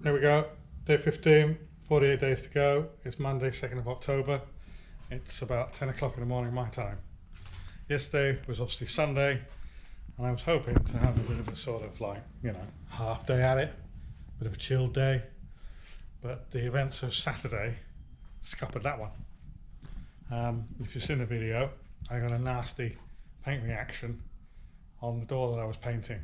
There we go, day 15, 48 days to go. It's Monday 2nd of October. It's about 10 o'clock in the morning my time. Yesterday was obviously Sunday, and I was hoping to have a bit of a sort of like, half day at it, bit of a chilled day, but the events of Saturday scuppered that one. If you've seen the video, I got a nasty paint reaction on the door that I was painting.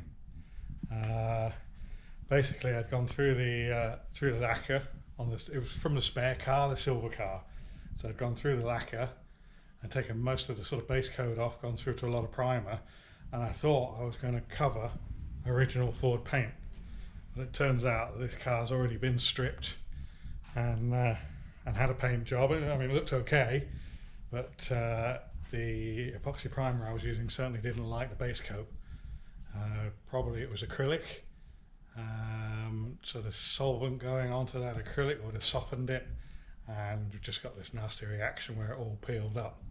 Basically, I'd gone through the lacquer on this. It was from the spare car, the silver car. So I'd gone through the lacquer and taken most of the sort of base coat off, gone through to a lot of primer, and I thought I was going to cover original Ford paint. But it turns out that this car's already been stripped and had a paint job. I mean, it looked okay, but the epoxy primer I was using certainly didn't like the base coat. Probably it was acrylic. So the solvent going onto that acrylic would have softened it, and we've just got this nasty reaction where it all peeled up.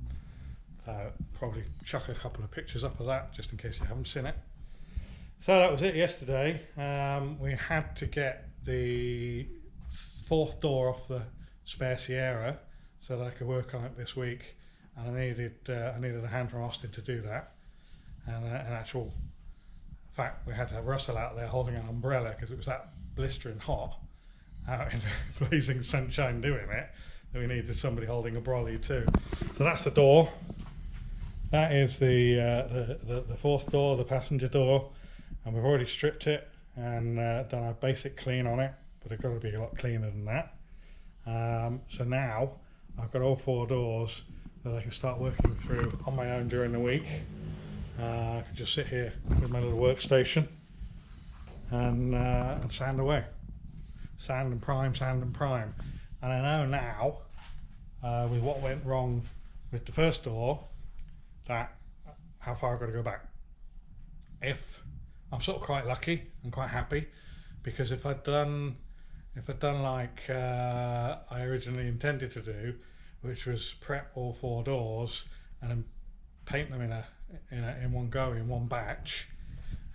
So probably chuck a couple of pictures up of that just in case you haven't seen it. So that was it yesterday. We had to get the fourth door off the spare Sierra so that I could work on it this week, and I needed a hand from Austin to do that, and an actual fact, we had to have Russell out there holding an umbrella because it was that blistering hot out in the blazing sunshine doing it that we needed somebody holding a brolly too. So that's the door. That is the fourth door, the passenger door, and we've already stripped it and done a basic clean on it, but it's got to be a lot cleaner than that. So now I've got all four doors that I can start working through on my own during the week. I can just sit here with my little workstation and sand away. Sand and prime, sand and prime. And I know now, with what went wrong with the first door, that how far I've got to go back. If I'm sort of quite lucky and quite happy, because if I'd done like I originally intended to do, which was prep all four doors and then paint them in one go, in one batch,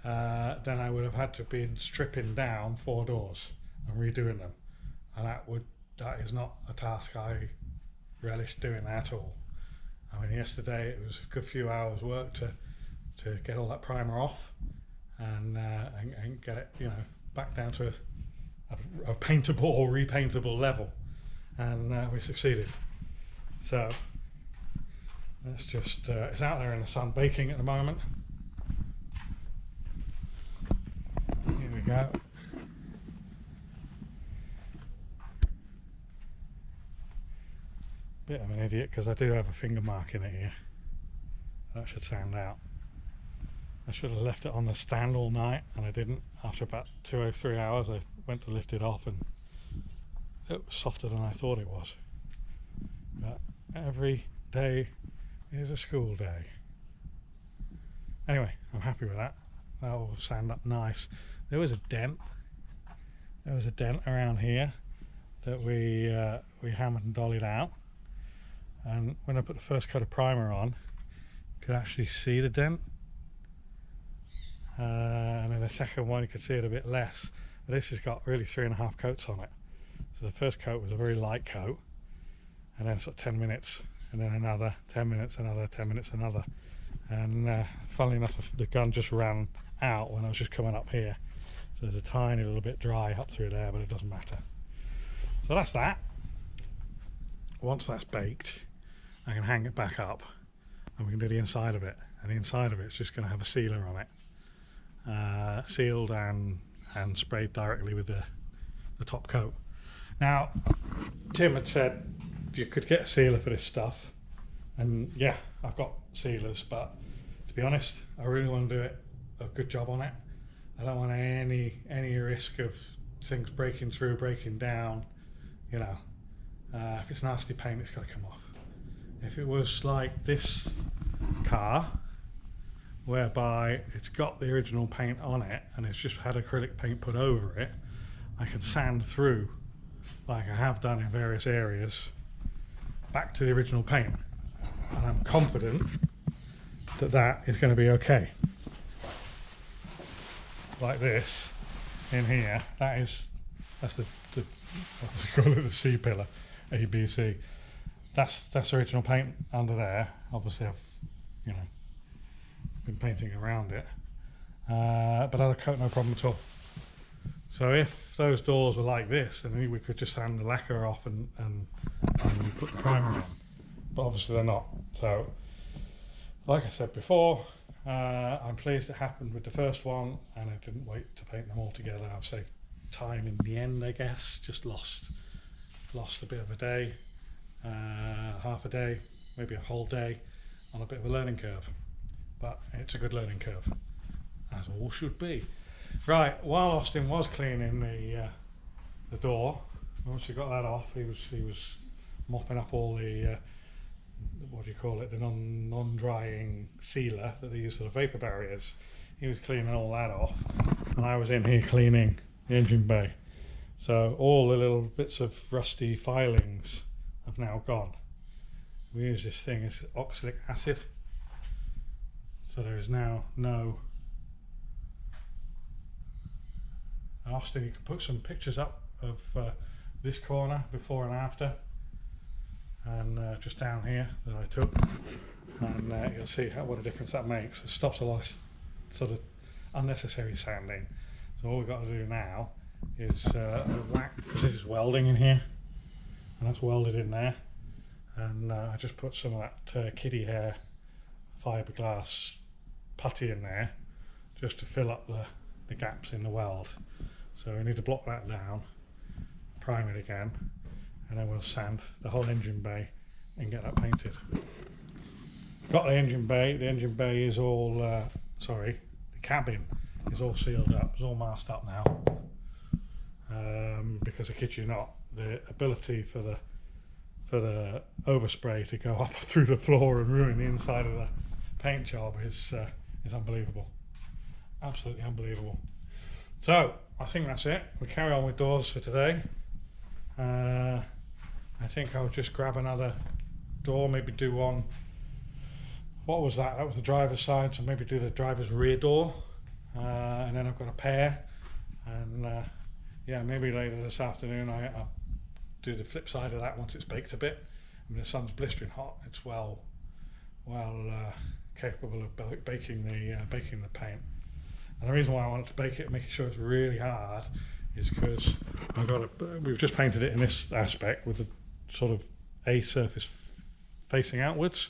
then I would have had to be stripping down four doors and redoing them, and that is not a task I relish doing at all. I mean, yesterday it was a good few hours work to get all that primer off and get it back down to a paintable or repaintable level, and we succeeded. So let's just, it's out there in the sun baking at the moment. Here we go. Bit of an idiot because I do have a finger mark in it here. That should sand out. I should have left it on the stand all night, and I didn't. After about 2 or 3 hours I went to lift it off and it was softer than I thought it was. But every day is a school day. Anyway, I'm happy with that. That'll sand up nice. There was a dent. There was a dent around here that we hammered and dollied out. And when I put the first coat of primer on, you could actually see the dent. And then the second one you could see it a bit less. But this has got really 3.5 coats on it. So the first coat was a very light coat, and then sort of 10 minutes, and then another 10 minutes, another 10 minutes, another. And funnily enough, the gun just ran out when I was just coming up here. So there's a tiny little bit dry up through there, but it doesn't matter. So that's that. Once that's baked, I can hang it back up and we can do the inside of it. And the inside of it's just going to have a sealer on it. Sealed and sprayed directly with the top coat. Now, Tim had said you could get a sealer for this stuff, and yeah, I've got sealers, but to be honest, I really want to do a good job on it. I don't want any risk of things breaking through, breaking down. If it's nasty paint, it's got to come off. If it was like this car, whereby it's got the original paint on it and it's just had acrylic paint put over it, I can sand through like I have done in various areas back to the original paint, and I'm confident that that is going to be okay. Like this in here, that is That's the what do you call it, the C pillar, ABC. That's original paint under there. Obviously I've, you know, been painting around it, but other coat no problem at all. So if those doors were like this, then we could just sand the lacquer off and put the primer on, but obviously they're not. So like I said before, I'm pleased it happened with the first one and I didn't wait to paint them all together. I've saved time in the end, I guess. Just lost a bit of a day, half a day, maybe a whole day on a bit of a learning curve, but it's a good learning curve, as all should be. Right, while Austin was cleaning the door, once he got that off, he was mopping up all the what do you call it, the non-drying sealer that they use for the vapor barriers. He was cleaning all that off, and I was in here cleaning the engine bay. So all the little bits of rusty filings have now gone. We use this thing as oxalic acid, so there is now no. Austin, you can put some pictures up of this corner before and after, and just down here that I took, and you'll see what a difference that makes. It stops a lot of sort of unnecessary sanding. So all we've got to do now is whack, because this is welding in here, and that's welded in there, and I just put some of that kiddie hair fiberglass putty in there just to fill up the gaps in the weld. So we need to block that down, prime it again, and then we'll sand the whole engine bay and get that painted. Got the engine bay. The engine bay is all sorry, the cabin is all sealed up. It's all masked up now, because I kid you not, the ability for the overspray to go up through the floor and ruin the inside of the paint job is unbelievable. Absolutely unbelievable. So I think that's it. We'll carry on with doors for today. I think I'll just grab another door, maybe do one. What was that? That was the driver's side, so maybe do the driver's rear door, and then I've got a pair, and yeah, maybe later this afternoon I'll do the flip side of that once it's baked a bit. I mean, the sun's blistering hot. It's well capable of baking the paint. And the reason why I wanted to bake it, making sure it's really hard, is because we've just painted it in this aspect with the sort of A surface facing outwards.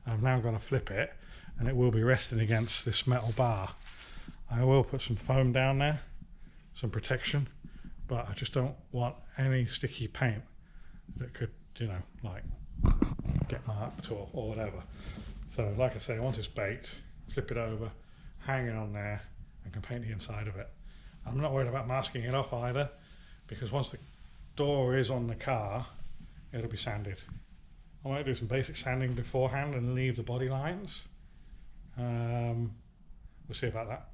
I've now got to flip it, and it will be resting against this metal bar. I will put some foam down there, some protection, but I just don't want any sticky paint that could, you know, like get marked or whatever. So like I say, once it's baked, flip it over, hang it on there, and can paint the inside of it. I'm not worried about masking it off either, because once the door is on the car, it'll be sanded. I might do some basic sanding beforehand and leave the body lines. We'll see about that.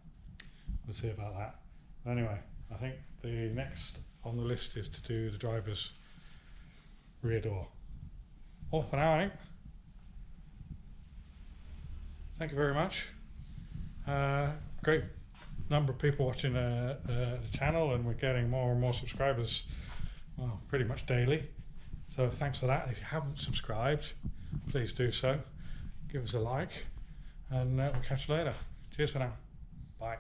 We'll see about that. Anyway, I think the next on the list is to do the driver's rear door. All for now, I think. Thank you very much. Great number of people watching the channel, and we're getting more and more subscribers, well, pretty much daily. So thanks for that. If you haven't subscribed, please do so. Give us a like, and we'll catch you later. Cheers for now. Bye.